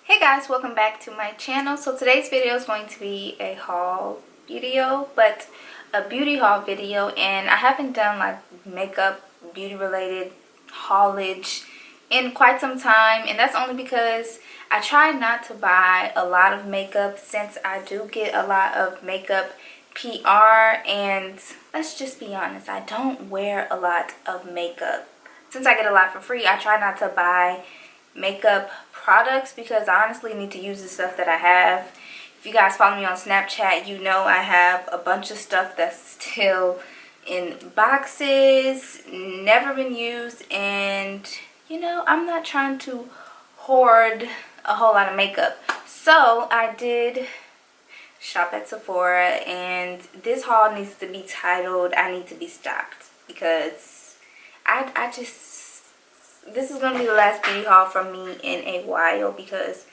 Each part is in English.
Hey guys, welcome back to my channel. So today's video is going to be a haul video, but a beauty haul video, and I haven't done like makeup beauty related haulage in quite some time, and that's only because I try not to buy a lot of makeup since I do get a lot of makeup PR, and let's just be honest, I don't wear a lot of makeup. Since I get a lot for free, I try not to buy makeup products because I honestly need to use the stuff that I have. If you guys follow me on Snapchat, you know I have a bunch of stuff that's still in boxes, never been used, and you know, I'm not trying to hoard a whole lot of makeup. So I did shop at Sephora, and this haul needs to be titled I Need to Be Stocked, because I just, this is going to be the last beauty haul from me in a while because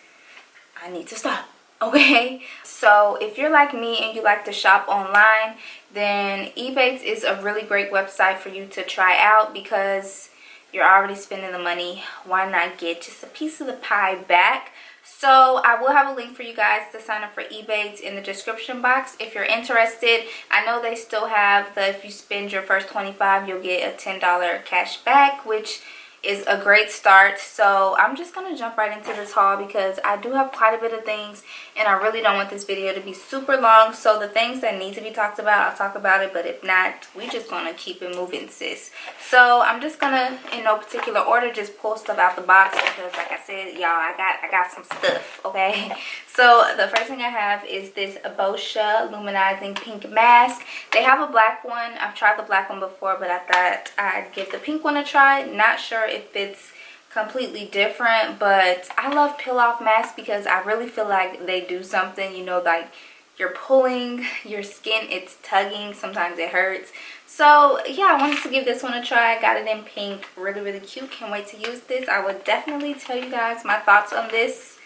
I need to stop, okay? So if you're like me and you like to shop online, then EBATES is a really great website for you to try out because you're already spending the money. Why not get just a piece of the pie back? So I will have a link for you guys to sign up for EBATES in the description box if you're interested. I know they still have the, if you spend your first $25, you'll get a $10 cash back, which is a great start. So I'm just gonna jump right into this haul because I do have quite a bit of things and I really don't want this video to be super long. So the things that need to be talked about, I'll talk about it, but if not, we just gonna keep it moving, sis. So I'm just gonna, in no particular order, just pull stuff out the box because like I said, y'all, I got some stuff, okay? So the first thing I have is this Boscia Luminizing Pink Mask. They have a black one. I've tried the black one before, but I thought I'd give the pink one a try. Not sure if it's completely different, but I love peel off masks because I really feel like they do something, you know, like you're pulling your skin, it's tugging, sometimes it hurts. So yeah, I wanted to give this one a try. I got it in pink, really cute. Can't wait to use this. I would definitely tell you guys my thoughts on this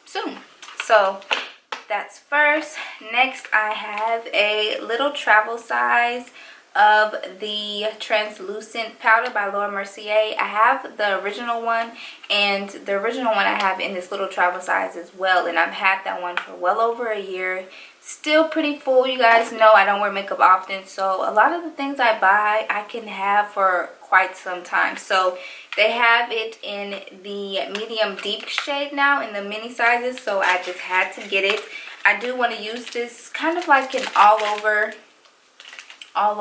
soon. So that's first. Next, I have a little travel size of the translucent powder by Laura Mercier. I have the original one, and the original one I have in this little travel size as well, and I've had that one for well over a year. Still pretty full. You guys know I don't wear makeup often, so a lot of the things I buy I can have for quite some time. So they have it in the medium deep shade now in the mini sizes, so I just had to get it. I do want to use this kind of like an all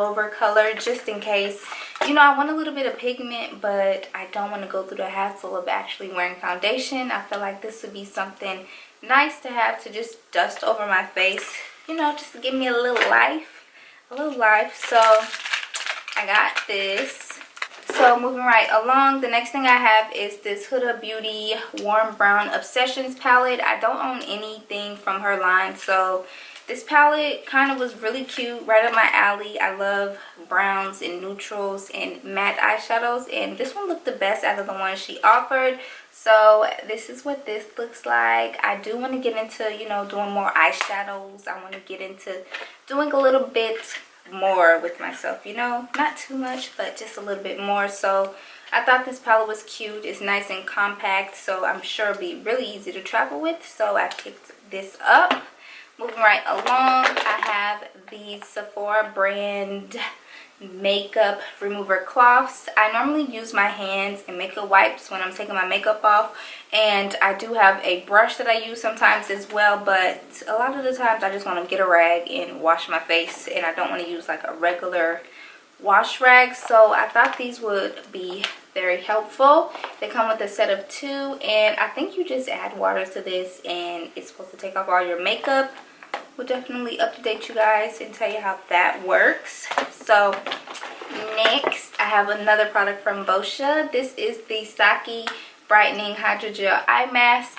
over color, just in case, you know, I want a little bit of pigment, but I don't want to go through the hassle of actually wearing foundation. I feel like this would be something nice to have to just dust over my face, you know, just to give me a little life. So I got this. So moving right along, the next thing I have is this Huda Beauty Warm Brown Obsessions palette. I don't own anything from her line, so this palette kind of was really cute, right up my alley. I love browns and neutrals and matte eyeshadows, and this one looked the best out of the ones she offered. So this is what this looks like. I do want to get into, you know, doing more eyeshadows. I want to get into doing a little bit more with myself, you know, not too much, but just a little bit more. So I thought this palette was cute. It's nice and compact, so I'm sure it'll be really easy to travel with. So I picked this up. Moving right along, I have the Sephora brand makeup remover cloths. I normally use my hands and makeup wipes when I'm taking my makeup off, and I do have a brush that I use sometimes as well, but a lot of the times I just want to get a rag and wash my face, and I don't want to use like a regular wash rag. So I thought these would be very helpful. They come with a set of 2, and I think you just add water to this and it's supposed to take off all your makeup. We'll definitely update you guys and tell you how that works. So next, I have another product from Boscia. This is the Saki Brightening Hydrogel Eye Mask.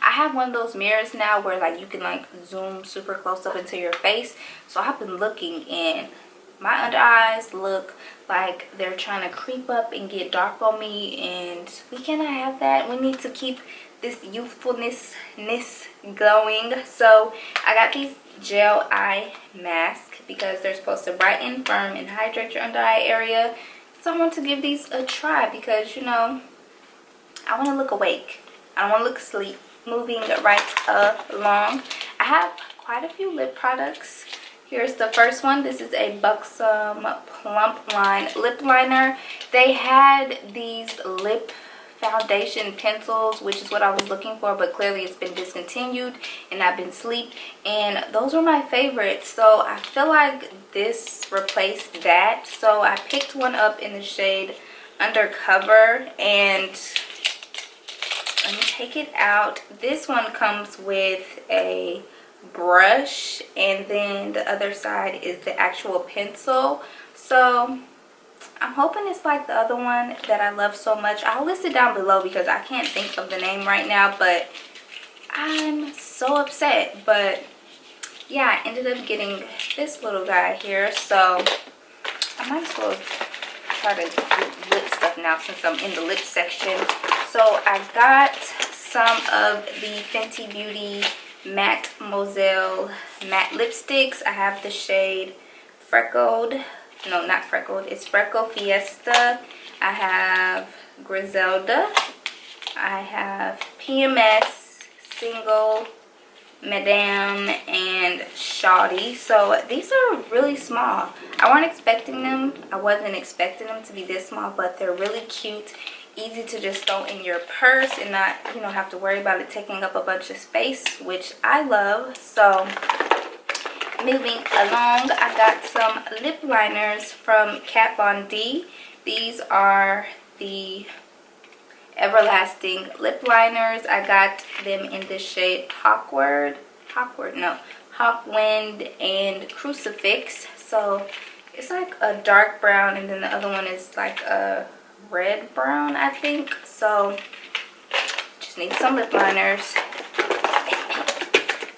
I have one of those mirrors now where like you can like zoom super close up into your face. So I've been looking, and my under eyes look like they're trying to creep up and get dark on me, and we cannot have that. We need to keep this youthfulness going. So I got these gel eye masks because they're supposed to brighten, firm, and hydrate your under eye area. So I want to give these a try because, you know, I want to look awake. I don't want to look asleep. moving right along, I have quite a few lip products. Here's the first one. This is a Buxom Plump Line lip liner. They had these lip foundation pencils, which is what I was looking for, but clearly it's been discontinued and I've been asleep, and those were my favorites, so I feel like this replaced that. So I picked one up in the shade Undercover, and let me take it out. This one comes with a brush, and then the other side is the actual pencil. So I'm hoping it's like the other one that I love so much. I'll list it down below because I can't think of the name right now, but I'm so upset. But yeah, I ended up getting this little guy here, so I might as well try to do lip stuff now since I'm in the lip section. So I got some of the Fenty Beauty Matte Moselle matte lipsticks. I have the shade Freckled. No, not Freckled. It's Freckle Fiesta. I have Griselda. I have PMS, Single, Madame, and Shawty. So these are really small. I wasn't expecting them to be this small, but they're really cute. Easy to just throw in your purse and not, you know, have to worry about it taking up a bunch of space, which I love. So moving along, I got some lip liners from Kat Von D. These are the Everlasting lip liners. I got them in the shade Hawkwind and Crucifix. So it's like a dark brown, and then the other one is like a red brown, I think. So just need some lip liners.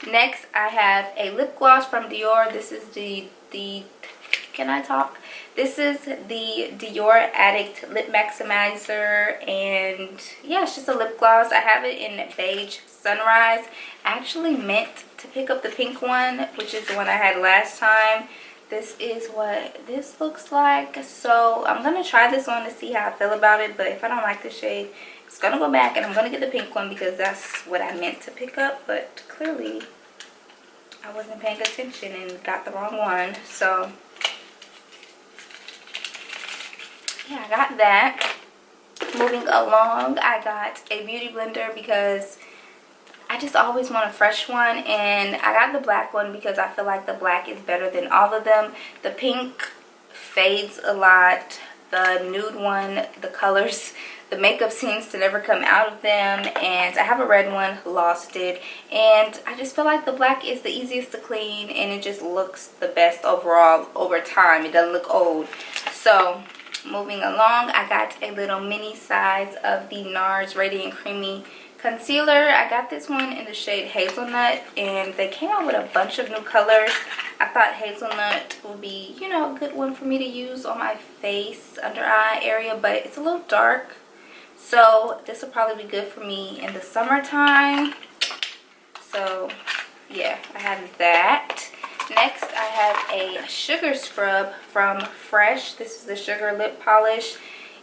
Next, I have a lip gloss from Dior. This is the can I talk? This is the Dior Addict Lip Maximizer, and yeah, it's just a lip gloss. I have it in Beige Sunrise. I actually meant to pick up the pink one, which is the one I had last time. This is what this looks like. So I'm gonna try this one to see how I feel about it, but if I don't like the shade, it's gonna go back and I'm gonna get the pink one because that's what I meant to pick up. But clearly I wasn't paying attention and got the wrong one. So yeah, I got that. Moving along, I got a beauty blender because I just always want a fresh one, and I got the black one because I feel like the black is better than all of them. The pink fades a lot. The nude one, the colors, the makeup seems to never come out of them, and I have a red one, lost it, and I just feel like the black is the easiest to clean, and it just looks the best overall over time. It doesn't look old. So moving along, I got a little mini size of the NARS Radiant Creamy Concealer. I got this one in the shade Hazelnut, and they came out with a bunch of new colors. I thought Hazelnut would be, you know, a good one for me to use on my face, under eye area, but it's a little dark. So this will probably be good for me in the summertime. So yeah, I have that. Next, I have a sugar scrub from Fresh. This is the sugar lip polish.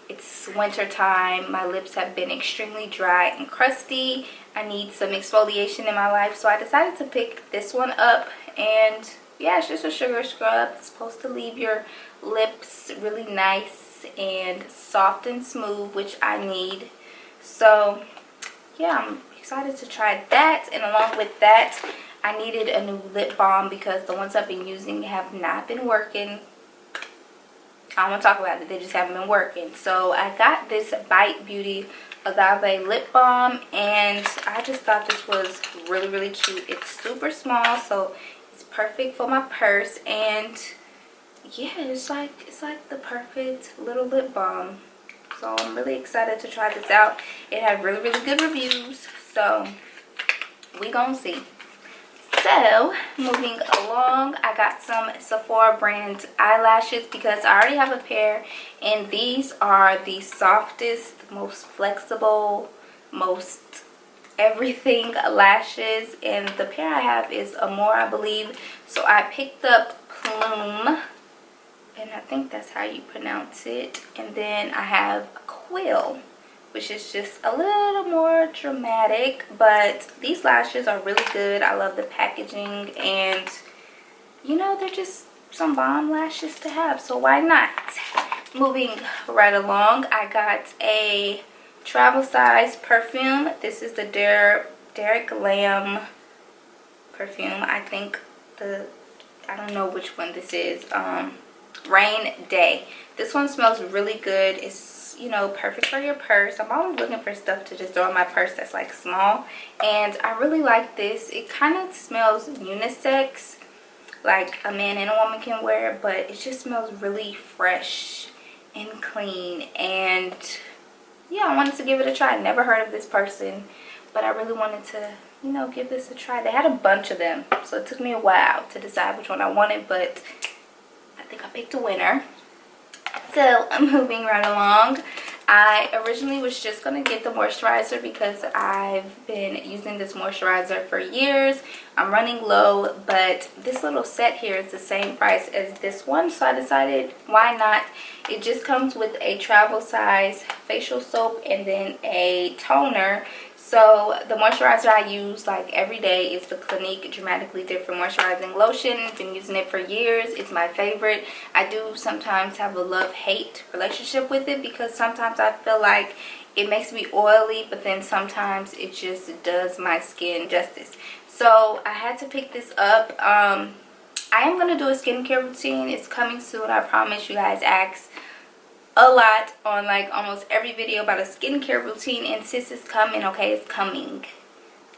It's winter time. My lips have been extremely dry and crusty. I need some exfoliation in my life, so I decided to pick this one up. And yeah, it's just a sugar scrub. It's supposed to leave your lips really nice and soft and smooth, which I need. So yeah, I'm excited to try that. And along with that, I needed a new lip balm because the ones I've been using have not been working. I don't want to talk about it, they just haven't been working. So I got this Bite Beauty Agave Lip Balm, and I just thought this was really, really cute. It's super small, so it's perfect for my purse, and yeah, it's like the perfect little lip balm. So I'm really excited to try this out. It had really, really good reviews, so we gonna see. So moving along, I got some Sephora brand eyelashes because I already have a pair, and these are the softest, most flexible, most everything lashes, and the pair I have is Amore, I believe. So I picked up Plume, and I think that's how you pronounce it, and then I have Quill. which is just a little more dramatic. But these lashes are really good. I love the packaging, and you know, they're just some bomb lashes to have, so why not? Moving right along, I got a travel size perfume. This is the Derek Lam perfume. I think I don't know which one this is. Rain Day. This one smells really good. It's, you know, perfect for your purse. I'm always looking for stuff to just throw in my purse that's like small, and I really like this. It kind of smells unisex, like a man and a woman can wear it, but it just smells really fresh and clean. And yeah, I wanted to give it a try. I never heard of this person, but I really wanted to, you know, give this a try. They had a bunch of them, so it took me a while to decide which one I wanted, but I think I picked a winner. So I'm moving right along. I originally was just going to get the moisturizer because I've been using this moisturizer for years. I'm running low, but this little set here is the same price as this one, so I decided why not. It just comes with a travel size facial soap and then a toner. So the moisturizer I use like every day is the Clinique Dramatically Different Moisturizing Lotion. I've been using it for years. It's my favorite. I do sometimes have a love-hate relationship with it because sometimes I feel like it makes me oily, but then sometimes it just does my skin justice. So I had to pick this up. I am going to do a skincare routine. It's coming soon, I promise. You guys ask a lot on like almost every video about a skincare routine, and sis, is coming. Okay, it's coming.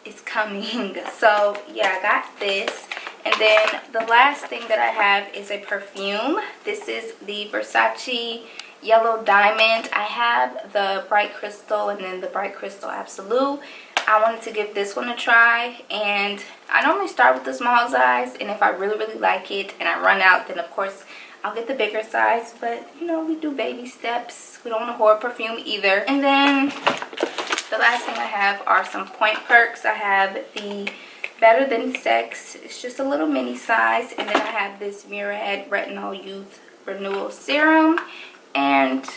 It's coming. So yeah, I got this. And then the last thing that I have is a perfume. This is the Versace Yellow Diamond. I have the Bright Crystal and then the Bright Crystal Absolute. I wanted to give this one a try, and I normally start with the small size, and if I really like it and I run out, then of course I'll get the bigger size. But you know, we do baby steps. We don't want to hoard perfume either. And then the last thing I have are some point perks. I have the Better Than Sex. It's just a little mini size. And then I have this Murad Retinol Youth Renewal Serum. And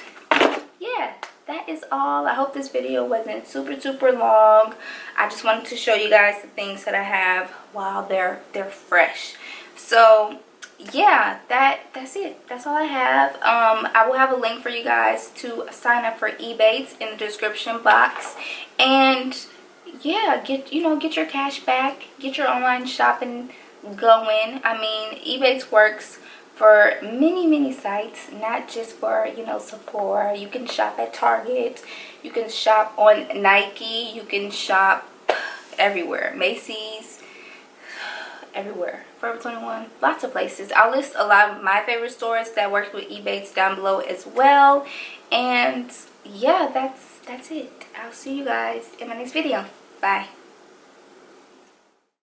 yeah, that is all. I hope this video wasn't super long. I just wanted to show you guys the things that I have while they're fresh. So yeah, that's it. That's all I have. I will have a link for you guys to sign up for EBATES in the description box. And yeah, get your cash back, get your online shopping going. I mean, EBATES works for many sites, not just for, you know, Sephora. You can shop at Target, you can shop on Nike, you can shop everywhere, Macy's, everywhere, Forever 21, lots of places. I'll list a lot of my favorite stores that work with EBATES down below as well. And yeah, that's it. I'll see you guys in my next video. Bye.